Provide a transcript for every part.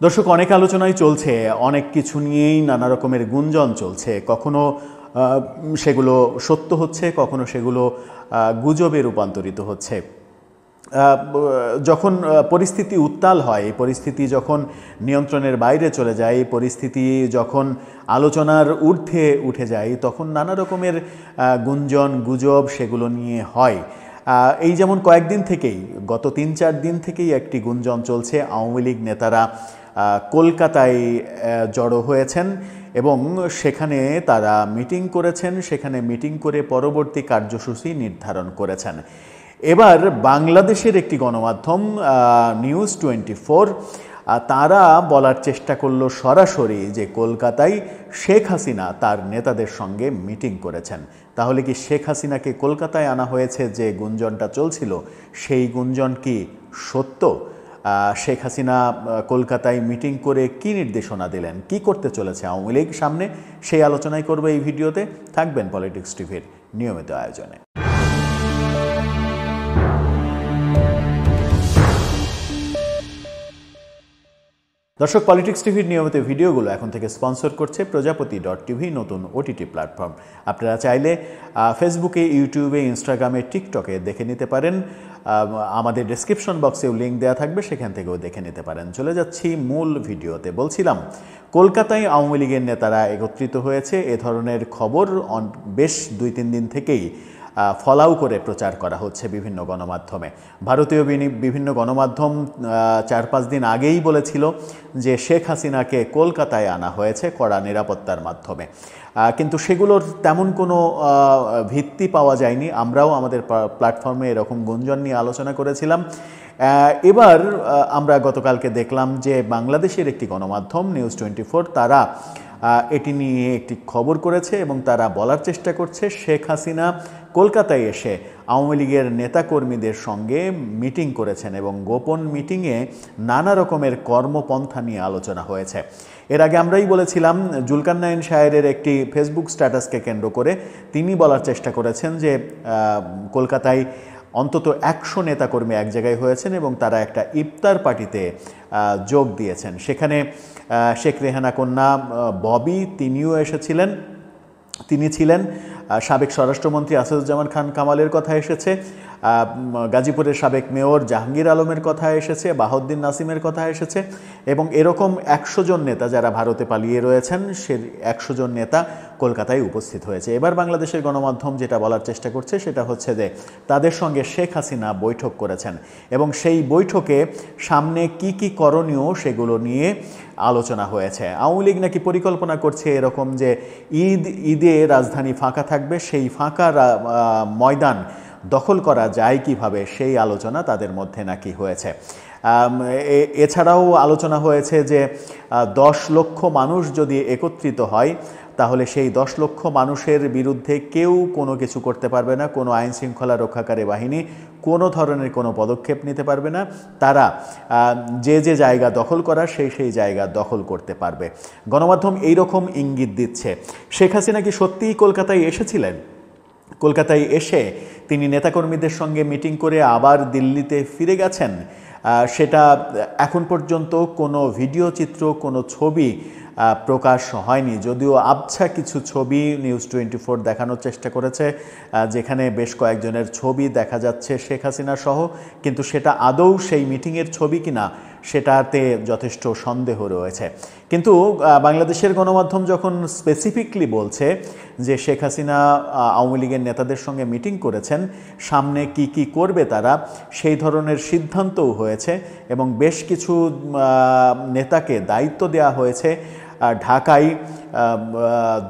দর্শক, অনেক আলোচনাই চলছে, অনেক কিছু নিয়েই নানা রকমের গুঞ্জন চলছে। কখনো সেগুলো সত্য হচ্ছে, কখনো সেগুলো গুজবে রূপান্তরিত হচ্ছে। যখন পরিস্থিতি উত্তাল হয়, এই পরিস্থিতি যখন নিয়ন্ত্রণের বাইরে চলে যায়, এই পরিস্থিতি যখন আলোচনার ঊর্ধ্বে উঠে যায়, তখন নানা রকমের গুঞ্জন গুজব সেগুলো নিয়ে হয়। এই যেমন কয়েকদিন থেকেই, গত ৩-৪ দিন থেকেই একটি গুঞ্জন চলছে, আওয়ামী লীগ নেতারা কলকাতায় জড়ো হয়েছেন এবং সেখানে তারা মিটিং করেছেন, সেখানে মিটিং করে পরবর্তী কার্যসূচি নির্ধারণ করেছেন। এবার বাংলাদেশের একটি গণমাধ্যম নিউজ 24 তারা বলার চেষ্টা করলো সরাসরি যে কলকাতায় শেখ হাসিনা তার নেতাদের সঙ্গে মিটিং করেছেন। তাহলে কি শেখ হাসিনাকে কলকাতায় আনা হয়েছে যে গুঞ্জনটা চলছিল, সেই গুঞ্জন কি সত্য? শেখ হাসিনা কলকাতায় মিটিং করে কি নির্দেশনা দিলেন, কি করতে চলেছে আওয়ামী লীগ সামনে, সেই আলোচনাই করবে এই ভিডিওতে। থাকবেন পলিটিক্স টিভির নিয়মিত আয়োজনে। দর্শক, পলিটিক্স টিভির নিয়মিত ভিডিওগুলো এখন থেকে স্পন্সর করছে প্রজাপতি.টিভি, নতুন ওটিটি প্ল্যাটফর্ম। আপনারা চাইলে ফেসবুকে, ইউটিউবে, ইনস্টাগ্রামে, টিকটকে দেখে নিতে পারেন। আমাদের ডেসক্রিপশন বক্সেও লিঙ্ক দেওয়া থাকবে, সেখান থেকেও দেখে নিতে পারেন। চলে যাচ্ছি মূল ভিডিওতে। বলছিলাম, কলকাতায় আওয়ামী লীগের নেতারা একত্রিত হয়েছে, এ ধরনের খবর বেশ 2-3 দিন থেকেই ফলাও করে প্রচার করা হচ্ছে বিভিন্ন গণমাধ্যমে। ভারতীয় বিভিন্ন গণমাধ্যম 4-5 দিন আগেই বলেছিল যে শেখ হাসিনাকে কলকাতায় আনা হয়েছে কড়া নিরাপত্তার মাধ্যমে, কিন্তু সেগুলোর তেমন কোনো ভিত্তি পাওয়া যায়নি। আমরাও আমাদের প্ল্যাটফর্মে এরকম গুঞ্জন নিয়ে আলোচনা করেছিলাম। এবার আমরা গতকালকে দেখলাম যে বাংলাদেশের একটি গণমাধ্যম নিউজ 24 তারা এটি নিয়ে একটি খবর করেছে এবং তারা বলার চেষ্টা করছে শেখ হাসিনা কলকাতায় এসে আওয়ামী লীগের নেতাকর্মীদের সঙ্গে মিটিং করেছেন এবং গোপন মিটিংয়ে নানা রকমের কর্মপন্থা নিয়ে আলোচনা হয়েছে। এর আগে আমরাই বলেছিলাম, জুলকারনাইন শাহেরের একটি ফেসবুক স্ট্যাটাসকে কেন্দ্র করে তিনি বলার চেষ্টা করেছেন যে কলকাতায় অন্তত 100 নেতাকর্মী এক জায়গায় হয়েছেন এবং তারা একটা ইফতার পার্টিতে যোগ দিয়েছেন। সেখানে শেখ রেহানা কন্যা ববি তিনিও এসেছিলেন। তিনি ছিলেন, সাবেক স্বরাষ্ট্রমন্ত্রী আসাদুজ্জামান খান কামালের কথা এসেছে, গাজীপুরের সাবেক মেয়র জাহাঙ্গীর আলমের কথা এসেছে, বাহাউদ্দিন নাসিমের কথা এসেছে এবং এরকম 100 জন নেতা যারা ভারতে পালিয়ে রয়েছেন, সে 100 জন নেতা কলকাতায় উপস্থিত হয়েছে। এবার বাংলাদেশের গণমাধ্যম যেটা বলার চেষ্টা করছে সেটা হচ্ছে যে তাদের সঙ্গে শেখ হাসিনা বৈঠক করেছেন এবং সেই বৈঠকে সামনে কি কি করণীয় সেগুলো নিয়ে আলোচনা হয়েছে। আওয়ামী লীগ নাকি পরিকল্পনা করছে এরকম যে ঈদে রাজধানী ফাঁকা থাকবে, সেই ফাঁকা ময়দান দখল করা যায় কিভাবে, সেই আলোচনা তাদের মধ্যে নাকি হয়েছে। এছাড়াও আলোচনা হয়েছে যে 10 লক্ষ মানুষ যদি একত্রিত হয় তাহলে সেই 10 লক্ষ মানুষের বিরুদ্ধে কেউ কোনো কিছু করতে পারবে না, কোনো আইন শৃঙ্খলা রক্ষাকারী বাহিনী কোনো ধরনের কোনো পদক্ষেপ নিতে পারবে না। তারা যে যে জায়গা দখল করার সেই জায়গা দখল করতে পারবে। গণমাধ্যম এইরকম ইঙ্গিত দিচ্ছে। শেখ হাসিনা কি সত্যিই কলকাতায় এসেছিলেন? কলকাতায় এসে তিনি নেতাকর্মীদের সঙ্গে মিটিং করে আবার দিল্লিতে ফিরে গেছেন? সেটা এখন পর্যন্ত কোনো ভিডিও চিত্র, কোনো ছবি প্রকাশ হয়নি, যদিও আবছা কিছু ছবি নিউজ 24 দেখানোর চেষ্টা করেছে, যেখানে বেশ কয়েকজনের ছবি দেখা যাচ্ছে শেখ হাসিনা সহ, কিন্তু সেটা আদৌ সেই মিটিংয়ের ছবি কিনা সেটাতে যথেষ্ট সন্দেহ রয়েছে। কিন্তু বাংলাদেশের গণমাধ্যম যখন স্পেসিফিকলি বলছে যে শেখ হাসিনা আওয়ামী লীগের নেতাদের সঙ্গে মিটিং করেছেন, সামনে কি কি করবে তারা, সেই ধরনের সিদ্ধান্তও হয়েছে এবং বেশ কিছু নেতাকে দায়িত্ব দেওয়া হয়েছে ঢাকায়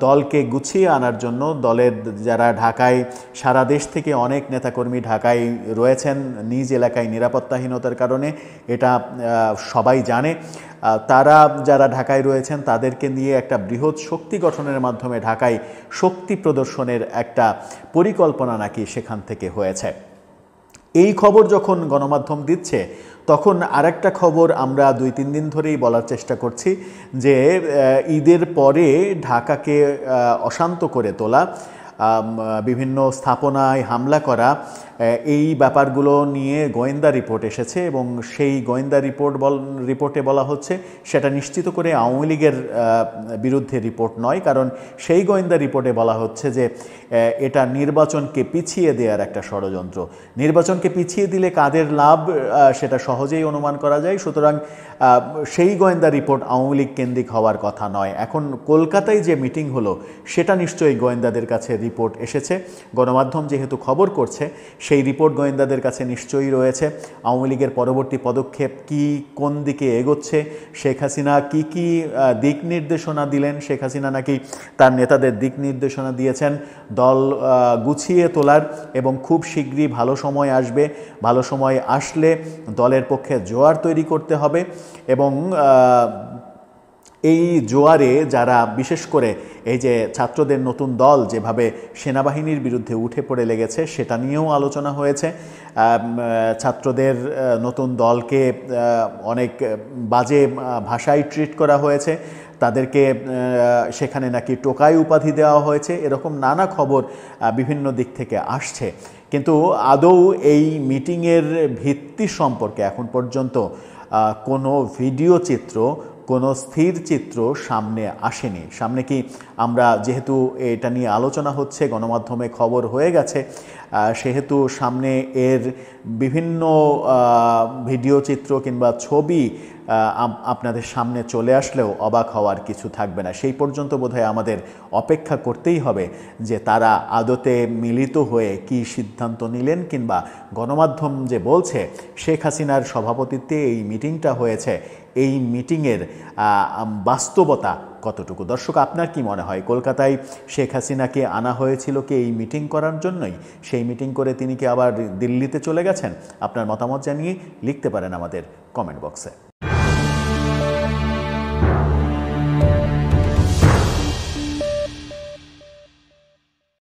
দলকে গুছিয়ে আনার জন্য। দলের যারা ঢাকায়, সারা দেশ থেকে অনেক নেতাকর্মী ঢাকায় রয়েছেন নিজ এলাকায় নিরাপত্তাহীনতার কারণে, এটা সবাই জানে। তারা যারা ঢাকায় রয়েছেন তাদেরকে নিয়ে একটা বৃহৎ শক্তি গঠনের মাধ্যমে ঢাকায় শক্তি প্রদর্শনের একটা পরিকল্পনা নাকি সেখান থেকে হয়েছে। এই খবর যখন গণমাধ্যম দিচ্ছে, তখন আরেকটা খবর আমরা 2-3 দিন ধরেই বলার চেষ্টা করছি যে ঈদের পরে ঢাকাকে অশান্ত করে তোলা, বিভিন্ন স্থাপনায় হামলা করা এই ব্যাপারগুলো নিয়ে গোয়েন্দা রিপোর্ট এসেছে এবং সেই গোয়েন্দা রিপোর্টে বলা হচ্ছে সেটা নিশ্চিত করে আওয়ামী লীগের বিরুদ্ধে রিপোর্ট নয়, কারণ সেই গোয়েন্দা রিপোর্টে বলা হচ্ছে যে এটা নির্বাচনকে পিছিয়ে দেওয়ার একটা ষড়যন্ত্র। নির্বাচনকে পিছিয়ে দিলে কাদের লাভ সেটা সহজেই অনুমান করা যায়। সুতরাং সেই গোয়েন্দা রিপোর্ট আওয়ামী লীগ কেন্দ্রিক হওয়ার কথা নয়। এখন কলকাতায় যে মিটিং হলো সেটা নিশ্চয়ই গোয়েন্দাদের কাছে রিপোর্ট এসেছে, গণমাধ্যম যেহেতু খবর করছে সেই রিপোর্ট গোয়েন্দাদের কাছে নিশ্চয়ই রয়েছে। আওয়ামী লীগের পরবর্তী পদক্ষেপ কি, কোন দিকে এগোচ্ছে, শেখ হাসিনা কি কি দিক নির্দেশনা দিলেন, শেখ হাসিনা নাকি তার নেতাদের দিক নির্দেশনা দিয়েছেন দল গুছিয়ে তোলার এবং খুব শীঘ্রই ভালো সময় আসবে, ভালো সময় আসলে দলের পক্ষে জোয়ার তৈরি করতে হবে এবং এই জোয়ারে যারা বিশেষ করে এই যে ছাত্রদের নতুন দল যেভাবে সেনাবাহিনীর বিরুদ্ধে উঠে পড়ে লেগেছে সেটা নিয়েও আলোচনা হয়েছে। ছাত্রদের নতুন দলকে অনেক বাজে ভাষায় ট্রিট করা হয়েছে, তাদেরকে সেখানে নাকি টোকাই উপাধি দেওয়া হয়েছে, এরকম নানা খবর বিভিন্ন দিক থেকে আসছে। কিন্তু আদৌ এই মিটিংয়ের ভিত্তি সম্পর্কে এখন পর্যন্ত কোনো ভিডিও চিত্র, কোনো স্থির চিত্র সামনে আসেনি। সামনে কি আমরা, যেহেতু এটা নিয়ে আলোচনা হচ্ছে, গণমাধ্যমে খবর হয়ে গেছে, সেহেতু সামনে এর বিভিন্ন ভিডিও চিত্র কিংবা ছবি আপনাদের সামনে চলে আসলেও অবাক হওয়ার কিছু থাকবে না। সেই পর্যন্ত বোধহয় আমাদের অপেক্ষা করতেই হবে যে তারা আদতে মিলিত হয়ে কি সিদ্ধান্ত নিলেন, কিংবা গণমাধ্যম যে বলছে শেখ হাসিনার সভাপতিত্বে এই মিটিংটা হয়েছে, এই মিটিংয়ের বাস্তবতা কতটুকু। দর্শক, আপনার কি মনে হয়, কলকাতায় শেখ হাসিনাকে আনা হয়েছিল কি এই মিটিং করার জন্যই? সেই মিটিং করে তিনি কি আবার দিল্লিতে চলে গেছেন? আপনার মতামত জানিয়ে লিখতে পারেন আমাদের কমেন্ট বক্সে।